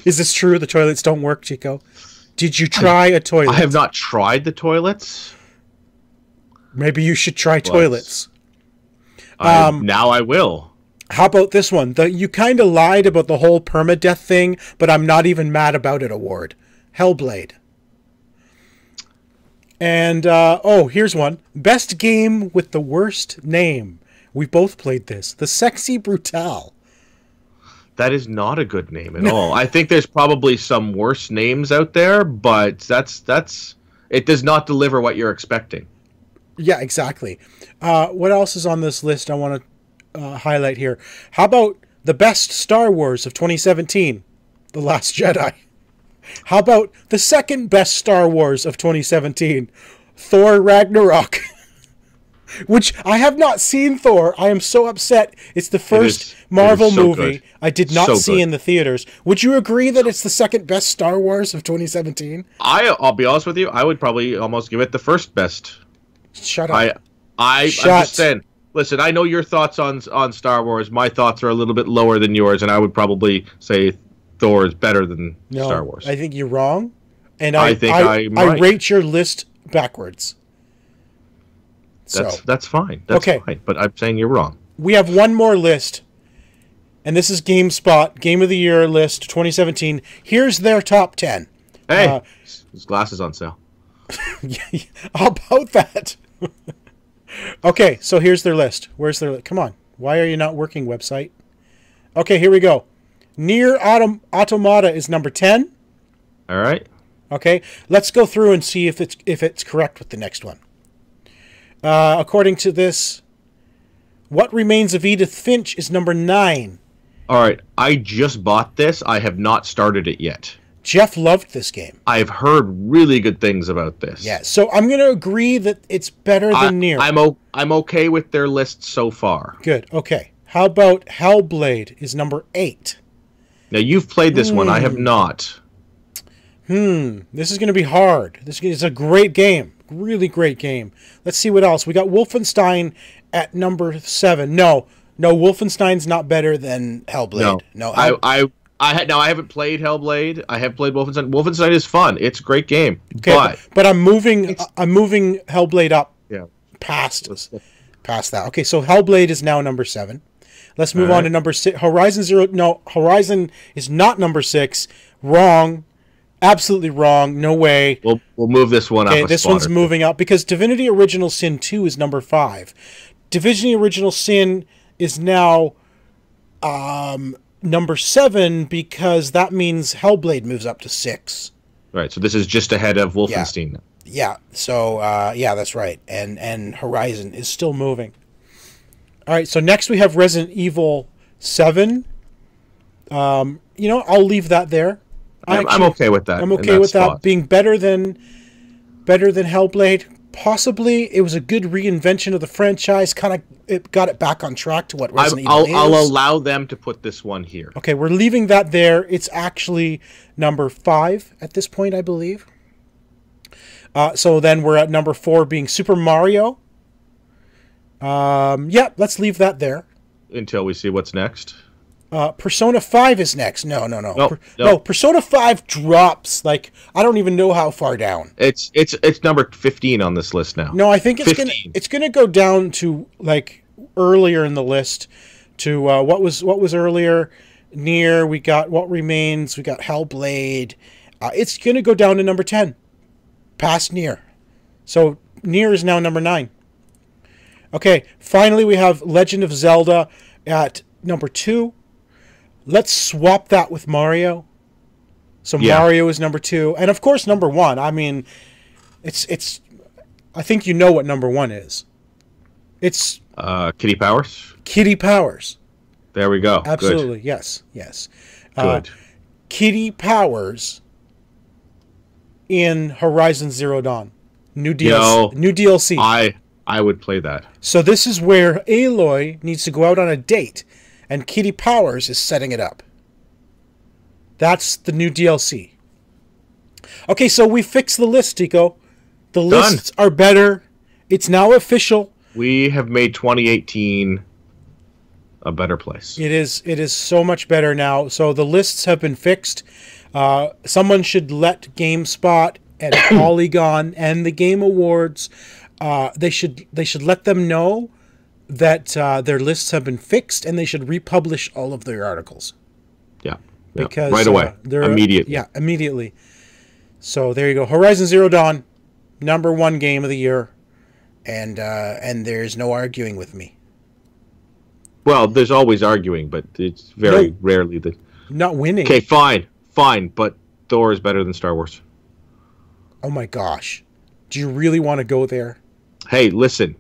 Is this true? The toilets don't work, Chico? Did you try a toilet? I have not tried the toilets. Maybe you should try toilets. Now I will. How about this one? The You Kinda Lied About the Whole Permadeath Thing, but I'm Not Even Mad About It award. Hellblade. And, here's one. Best game with the worst name. We both played this. The Sexy Brutale. That is not a good name at all. I think there's probably some worse names out there, but it does not deliver what you're expecting. Yeah, exactly. What else is on this list I want to highlight here? How about the best Star Wars of 2017? The Last Jedi. How about the second best Star Wars of 2017? Thor Ragnarok. Which I have not seen Thor. I am so upset. It's the first Marvel movie good. I did not see good. in the theaters. Would you agree that it's the second best Star Wars of 2017? I'll be honest with you. I would probably almost give it the first best. Shut up. I'm just saying. Listen, I know your thoughts on Star Wars. My thoughts are a little bit lower than yours, and I would probably say Thor is better than Star Wars. I think you're wrong, and I think I rate your list backwards. That's fine. That's fine. But I'm saying you're wrong. We have one more list, and this is GameSpot Game of the Year list 2017. Here's their top 10. Hey, his glasses on sale. How about that? Okay, so here's their list. Where's their list? Come on. Why are you not working, website? Okay, here we go. Nier Automata is number 10. All right. Okay, let's go through and see if it's correct with the next one. According to this, What Remains of Edith Finch is number 9. All right, I just bought this. I have not started it yet. Jeff loved this game. I've heard really good things about this. Yeah, so I'm going to agree that it's better than Nier. I'm okay with their list so far. Good, okay. How about Hellblade is number 8? Now, you've played this one. I have not. This is going to be hard. This is a great game. Really great game. Let's see what else. We got Wolfenstein at number 7. No, Wolfenstein's not better than Hellblade. No, I haven't played Hellblade. I have played Wolfenstein. Wolfenstein is fun. It's a great game. Okay, but I'm moving Hellblade up past that. Okay, so Hellblade is now number 7. Let's move on to number 6. Horizon Zero. No, Horizon is not number 6. Wrong. Absolutely wrong. No way. We'll move this one up. Okay, this one's moving up because Divinity Original Sin 2 is number 5. Divinity Original Sin is now number 7 because that means Hellblade moves up to 6. Right, so this is just ahead of Wolfenstein. Yeah, so, that's right. And Horizon is still moving. All right, so next we have Resident Evil 7. I'll leave that there. I'm okay with that. I'm okay with that being better than Hellblade. Possibly, it was a good reinvention of the franchise. It got it back on track to what Resident Evil is. I'll allow them to put this one here. Okay, we're leaving that there. It's actually number 5 at this point, I believe. So then we're at number 4 being Super Mario. Let's leave that there. Until we see what's next. Persona 5 is next. No. No, Persona 5 drops. Like, I don't even know how far down. It's number 15 on this list now. No, I think it's gonna go down to like earlier in the list to what was earlier. Nier, we got What Remains, we got Hellblade. It's gonna go down to number 10, past Nier. So Nier is now number 9. Okay, finally we have Legend of Zelda at number 2. Let's swap that with Mario. So Mario is number 2, and of course number 1. I mean, it's. I think you know what number 1 is. It's Kitty Powers. Kitty Powers. There we go. Absolutely, Good. yes. Good. Kitty Powers in Horizon Zero Dawn. New DLC. I would play that. So this is where Aloy needs to go out on a date, and Kitty Powers is setting it up. That's the new DLC. Okay, so we fixed the list, Tico. The lists are better. It's now official. We have made 2018 a better place. It is so much better now. So the lists have been fixed. Someone should let GameSpot and Polygon and the Game Awards, they should let them know that their lists have been fixed, and they should republish all of their articles. Yeah. Because right away. Immediately. Yeah, immediately. So there you go. Horizon Zero Dawn, number 1 game of the year, and there's no arguing with me. Well, there's always arguing, but it's very rarely the not winning. Okay, fine, but Thor is better than Star Wars. Oh my gosh, do you really want to go there? Hey, listen,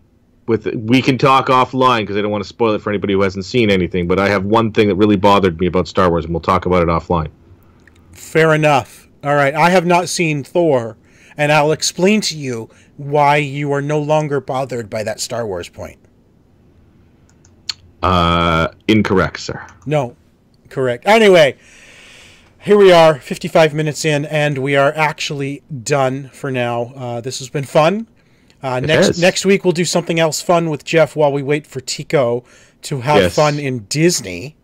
we can talk offline because I don't want to spoil it for anybody who hasn't seen anything. But I have one thing that really bothered me about Star Wars, and we'll talk about it offline. Fair enough. All right, I have not seen Thor, and I'll explain to you why you are no longer bothered by that Star Wars point. Incorrect, sir. No, correct. Anyway, here we are, 55 minutes in, and we are actually done for now. This has been fun. Next week we'll do something else fun with Jeff while we wait for Tico to have fun in Disney.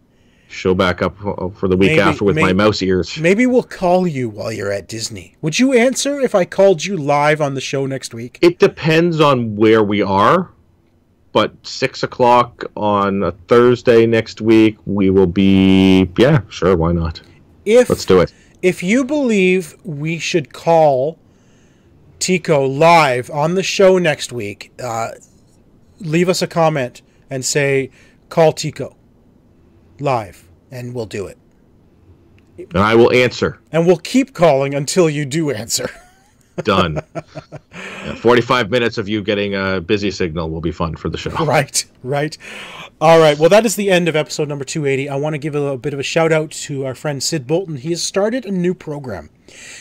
Show back up for the week after with my mouse ears. Maybe we'll call you while you're at Disney. Would you answer if I called you live on the show next week? It depends on where we are, but 6 o'clock on a Thursday next week, we will be... Yeah, sure, why not? Let's do it. If you believe we should call Tico live on the show next week, leave us a comment and say, call Tico live, and we'll do it. And I will answer. And we'll keep calling until you do answer. Done. 45 minutes of you getting a busy signal will be fun for the show. Right. All right. Well, that is the end of episode number 280. I want to give a bit of a shout out to our friend Sid Bolton. He has started a new program.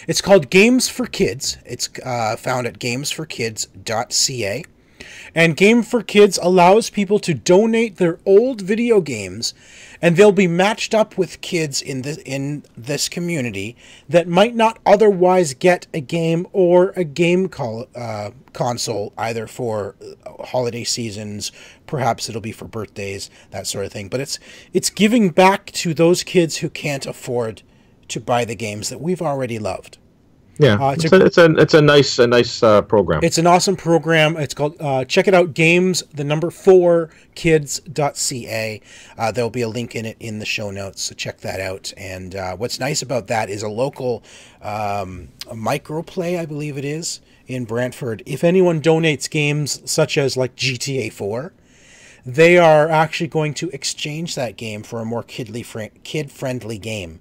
It's called Games for Kids. It's found at gamesforkids.ca. And Game for Kids allows people to donate their old video games, and they'll be matched up with kids in this community that might not otherwise get a game or a game console, either for holiday seasons, perhaps it'll be for birthdays, that sort of thing. But it's giving back to those kids who can't afford to buy the games that we've already loved. Yeah, it's a nice program. It's an awesome program. It's called check it out, games4kids.ca. There'll be a link in it in the show notes, so check that out. And what's nice about that is a local a microplay, I believe it is, in Brantford. If anyone donates games such as like GTA 4, they are actually going to exchange that game for a more kid-friendly game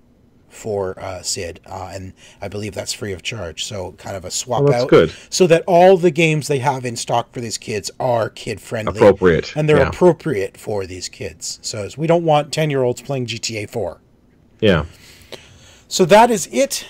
for Sid, and I believe that's free of charge. So kind of a swap out, good. So that all the games they have in stock for these kids are kid-friendly, appropriate, and they're appropriate for these kids. So we don't want 10-year-olds playing GTA 4. Yeah. So that is it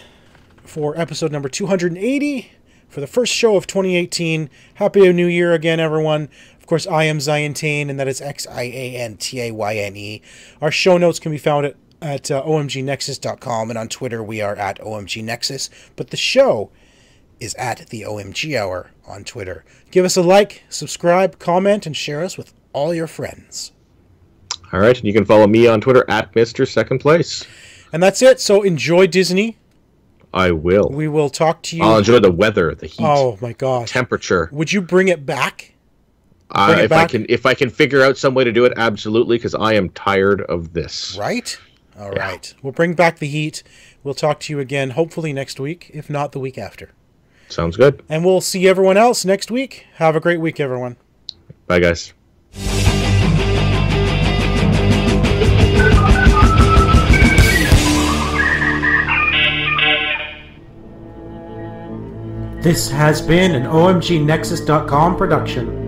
for episode number 280 for the first show of 2018. Happy New Year again, everyone. Of course, I am Ziantane, and that is XIANTAYNE. Our show notes can be found at omgnexus.com, and on Twitter we are at omgnexus, but the show is at the OMG Hour on Twitter. Give us a like, subscribe, comment, and share us with all your friends. All right, and you can follow me on Twitter at Mr. Second Place. And that's it. So enjoy Disney. I will. We will talk to you. I'll enjoy the weather, the heat. Oh my gosh. Temperature. Would you bring it back? If I can figure out some way to do it, absolutely, because I am tired of this. Right? All right. We'll bring back the heat. We'll talk to you again, hopefully next week, if not the week after. Sounds good. And we'll see everyone else next week. Have a great week, everyone. Bye, guys. This has been an OMGNexus.com production.